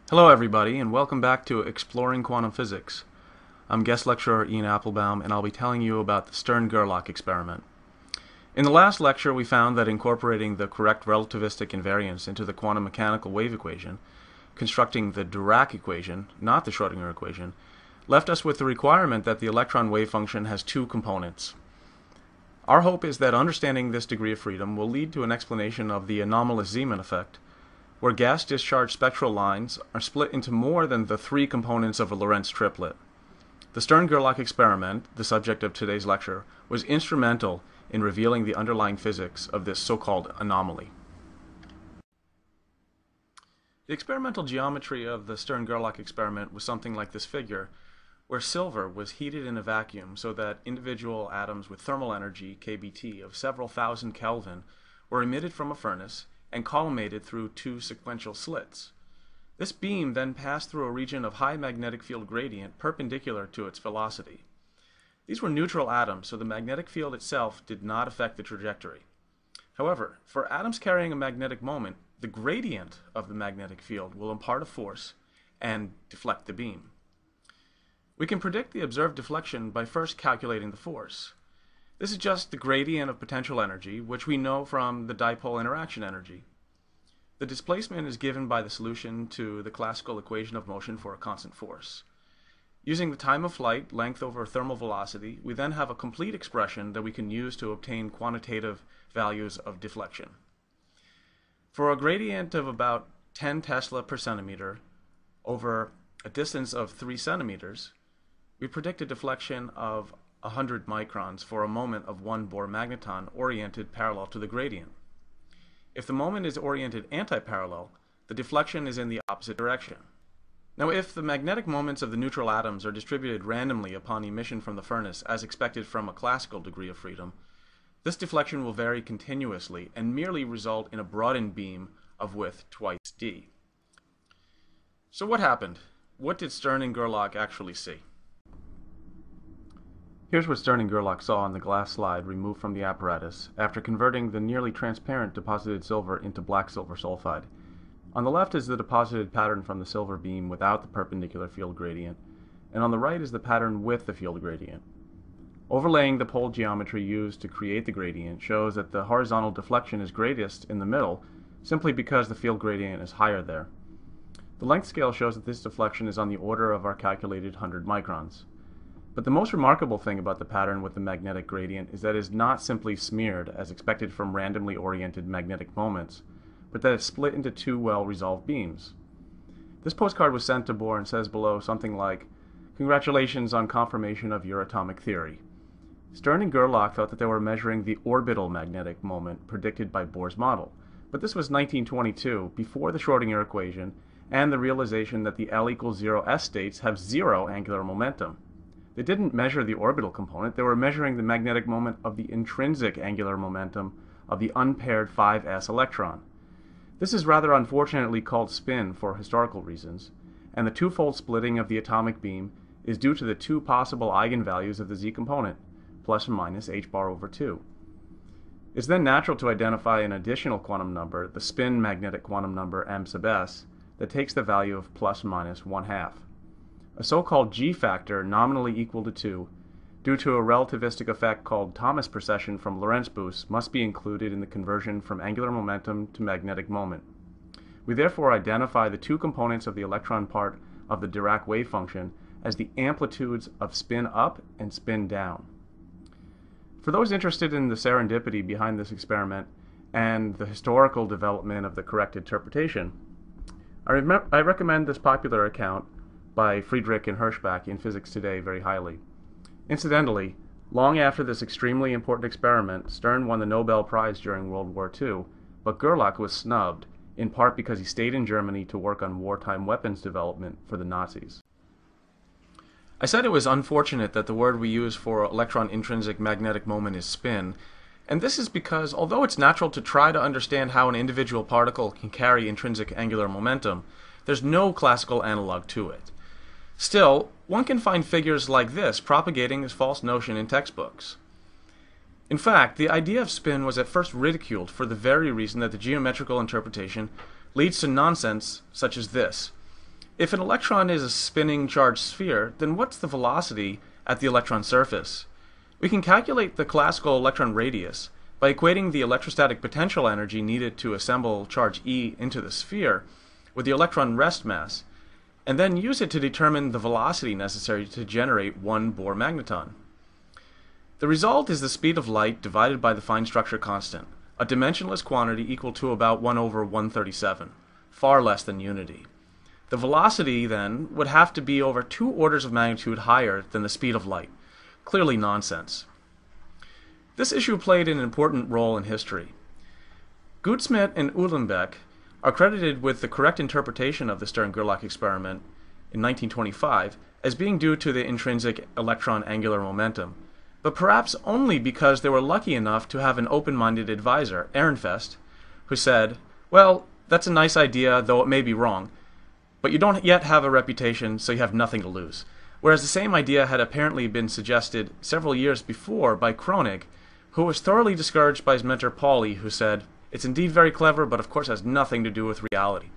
Hello everybody, and welcome back to Exploring Quantum Physics. I'm guest lecturer Ian Applebaum, and I'll be telling you about the Stern-Gerlach experiment. In the last lecture, we found that incorporating the correct relativistic invariance into the quantum mechanical wave equation, constructing the Dirac equation, not the Schrödinger equation, left us with the requirement that the electron wave function has two components. Our hope is that understanding this degree of freedom will lead to an explanation of the anomalous Zeeman effect, where gas discharge spectral lines are split into more than the three components of a Lorentz triplet. The Stern-Gerlach experiment, the subject of today's lecture, was instrumental in revealing the underlying physics of this so-called anomaly. The experimental geometry of the Stern-Gerlach experiment was something like this figure, where silver was heated in a vacuum so that individual atoms with thermal energy, kBT, of several thousand Kelvin were emitted from a furnace and collimated through two sequential slits. This beam then passed through a region of high magnetic field gradient perpendicular to its velocity. These were neutral atoms, so the magnetic field itself did not affect the trajectory. However, for atoms carrying a magnetic moment, the gradient of the magnetic field will impart a force and deflect the beam. We can predict the observed deflection by first calculating the force. This is just the gradient of potential energy, which we know from the dipole interaction energy. The displacement is given by the solution to the classical equation of motion for a constant force. Using the time of flight, length over thermal velocity, we then have a complete expression that we can use to obtain quantitative values of deflection. For a gradient of about 10 Tesla per centimeter over a distance of 3 centimeters, we predict a deflection of 100 microns for a moment of 1 Bohr magneton oriented parallel to the gradient. If the moment is oriented antiparallel, the deflection is in the opposite direction. Now, if the magnetic moments of the neutral atoms are distributed randomly upon emission from the furnace as expected from a classical degree of freedom, this deflection will vary continuously and merely result in a broadened beam of width twice d. So what happened? What did Stern and Gerlach actually see? Here's what Stern and Gerlach saw on the glass slide removed from the apparatus after converting the nearly transparent deposited silver into black silver sulfide. On the left is the deposited pattern from the silver beam without the perpendicular field gradient, and on the right is the pattern with the field gradient. Overlaying the pole geometry used to create the gradient shows that the horizontal deflection is greatest in the middle simply because the field gradient is higher there. The length scale shows that this deflection is on the order of our calculated 100 microns. But the most remarkable thing about the pattern with the magnetic gradient is that it is not simply smeared as expected from randomly oriented magnetic moments, but that it's split into two well-resolved beams. This postcard was sent to Bohr and says below something like, "Congratulations on confirmation of your atomic theory." Stern and Gerlach thought that they were measuring the orbital magnetic moment predicted by Bohr's model, but this was 1922, before the Schrödinger equation and the realization that the L equals 0 s states have zero angular momentum. They didn't measure the orbital component, they were measuring the magnetic moment of the intrinsic angular momentum of the unpaired 5s electron. This is rather unfortunately called spin for historical reasons, and the twofold splitting of the atomic beam is due to the two possible eigenvalues of the z component, plus or minus h bar over 2. It's then natural to identify an additional quantum number, the spin magnetic quantum number m sub s, that takes the value of plus or minus 1/2. A so-called G factor nominally equal to 2, due to a relativistic effect called Thomas precession from Lorentz boosts, must be included in the conversion from angular momentum to magnetic moment. We therefore identify the two components of the electron part of the Dirac wave function as the amplitudes of spin up and spin down. For those interested in the serendipity behind this experiment and the historical development of the correct interpretation, I recommend this popular account by Friedrich and Hirschbach in Physics Today very highly. Incidentally, long after this extremely important experiment, Stern won the Nobel Prize during World War II, but Gerlach was snubbed, in part because he stayed in Germany to work on wartime weapons development for the Nazis. I said it was unfortunate that the word we use for electron intrinsic magnetic moment is spin, and this is because although it's natural to try to understand how an individual particle can carry intrinsic angular momentum, there's no classical analog to it. Still, one can find figures like this propagating this false notion in textbooks. In fact, the idea of spin was at first ridiculed for the very reason that the geometrical interpretation leads to nonsense such as this. If an electron is a spinning charged sphere, then what's the velocity at the electron surface? We can calculate the classical electron radius by equating the electrostatic potential energy needed to assemble charge E into the sphere with the electron rest mass, and then use it to determine the velocity necessary to generate one Bohr magneton. The result is the speed of light divided by the fine structure constant, a dimensionless quantity equal to about 1 over 137, far less than unity. The velocity, then, would have to be over 2 orders of magnitude higher than the speed of light. Clearly nonsense. This issue played an important role in history. Goudsmit and Uhlenbeck are credited with the correct interpretation of the Stern-Gerlach experiment in 1925 as being due to the intrinsic electron angular momentum, but perhaps only because they were lucky enough to have an open-minded advisor, Ehrenfest, who said, "Well, that's a nice idea, though it may be wrong, but you don't yet have a reputation, so you have nothing to lose." Whereas the same idea had apparently been suggested several years before by Kronig, who was thoroughly discouraged by his mentor Pauli, who said, "It's indeed very clever, but of course has nothing to do with reality."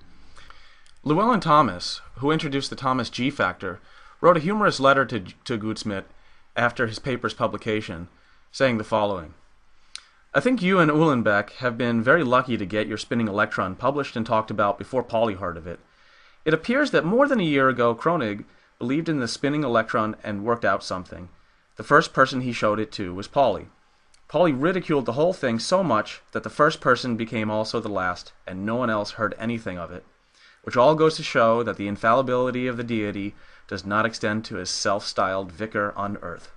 Llewellyn Thomas, who introduced the Thomas G factor, wrote a humorous letter to Goudsmit after his paper's publication, saying the following: "I think you and Uhlenbeck have been very lucky to get your spinning electron published and talked about before Pauli heard of it. It appears that more than a year ago Kronig believed in the spinning electron and worked out something. The first person he showed it to was Pauli. Pauli ridiculed the whole thing so much that the first person became also the last, and no one else heard anything of it, which all goes to show that the infallibility of the deity does not extend to his self-styled vicar on earth."